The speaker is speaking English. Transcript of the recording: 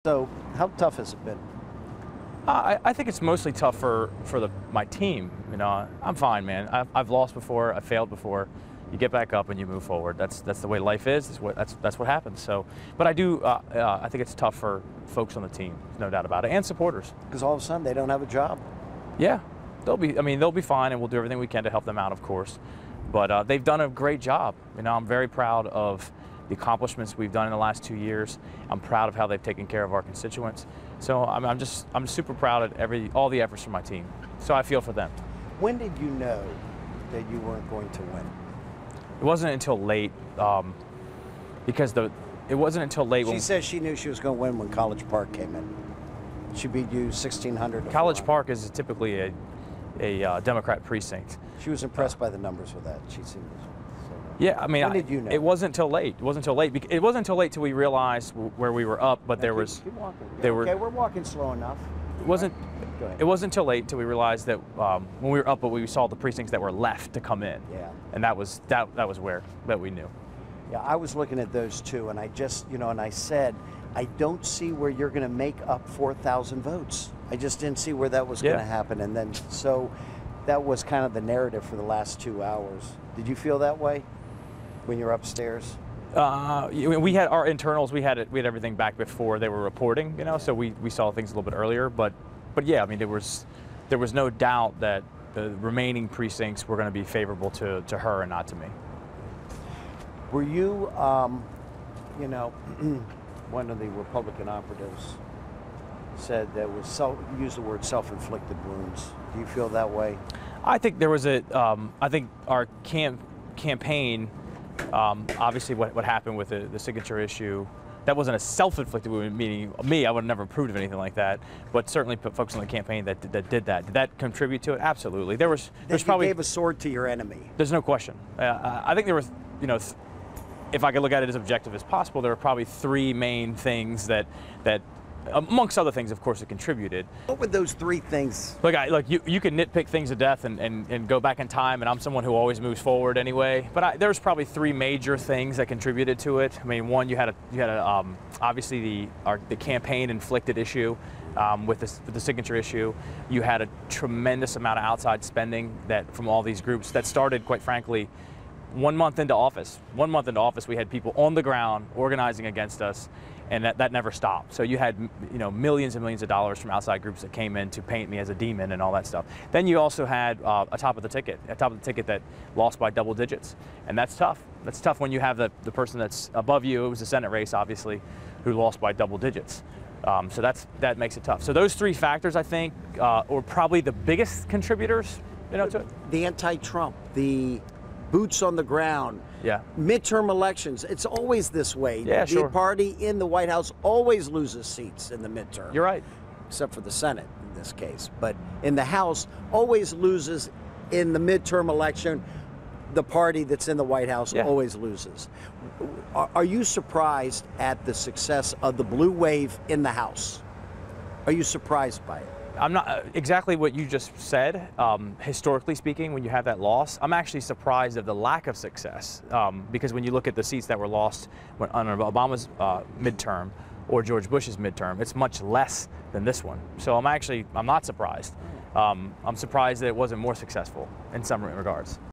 So, how tough has it been? I think it's mostly tough for my team. You know, I'm fine, man. I've lost before. I've failed before. You get back up and you move forward. That's the way life is. That's what happens. So, but I think it's tough for folks on the team. There's no doubt about it, and supporters. Because all of a sudden they don't have a job. Yeah, they'll be fine, and we'll do everything we can to help them out, of course. But they've done a great job. You know, I'm very proud of the accomplishments we've done in the last 2 years. I'm proud of how they've taken care of our constituents. So I'm super proud of all the efforts from my team. So I feel for them. When did you know that you weren't going to win? It wasn't until late, because it wasn't until late. She says she knew she was going to win when College Park came in. She beat you 1,600 to College 400. Park is typically a Democrat precinct. She was impressed by the numbers with that. She seemed so. Yeah, I mean, when did you know? It wasn't until late. It wasn't until late. It wasn't until late till we realized where we were up. But there was. Keep walking. There okay, were. we're walking slow enough. It wasn't. Go ahead. It wasn't until late until we realized that when we were up, but we saw the precincts that were left to come in. Yeah. And that was where we knew. Yeah, I was looking at those too, and I just, and I said, I don't see where you're going to make up 4,000 votes. I just didn't see where that was going to happen, and then so that was kind of the narrative for the last 2 hours. Did you feel that way when you're upstairs? We had our internals. We had everything back before they were reporting. You know, so we saw things a little bit earlier. But yeah, I mean, there was no doubt that the remaining precincts were going to be favorable to her and not to me. Were you, one of the Republican operatives said that used the word self-inflicted wounds. Do you feel that way? I think there was I think our campaign, obviously what happened with the signature issue, that wasn't a self-inflicted wound, meaning me, I would have never approved of anything like that, but certainly put folks on the campaign that did that. Did that contribute to it? Absolutely. There's probably gave a sword to your enemy. There's no question. I think there was, if I could look at it as objective as possible, there were probably three main things that amongst other things, of course, that contributed. What were those three things? Look, you can nitpick things to death and go back in time, and I'm someone who always moves forward anyway. But there's probably three major things that contributed to it. I mean, one, you had obviously the campaign inflicted issue with the signature issue. You had a tremendous amount of outside spending from all these groups that started, quite frankly, 1 month into office. 1 month into office, we had people on the ground organizing against us, and that never stopped. So you had millions and millions of dollars from outside groups that came in to paint me as a demon and all that stuff. Then you also had a top of the ticket that lost by double digits, and that's tough. That's tough when you have the person that's above you. It was a Senate race, obviously, who lost by double digits. So that makes it tough. So those three factors, I think, were probably the biggest contributors, to it. The anti-Trump, the boots on the ground. Yeah. Midterm elections, it's always this way. Yeah, the party in the White House always loses seats in the midterm. You're right. Except for the Senate in this case. But in the House, always loses in the midterm election. The party that's in the White House always loses. Are you surprised at the success of the blue wave in the House? Are you surprised by it? I'm not exactly what you just said. Historically speaking, when you have that loss, I'm actually surprised of the lack of success, because when you look at the seats that were lost under Obama's midterm or George Bush's midterm, it's much less than this one. So I'm not surprised. I'm surprised that it wasn't more successful in some regards.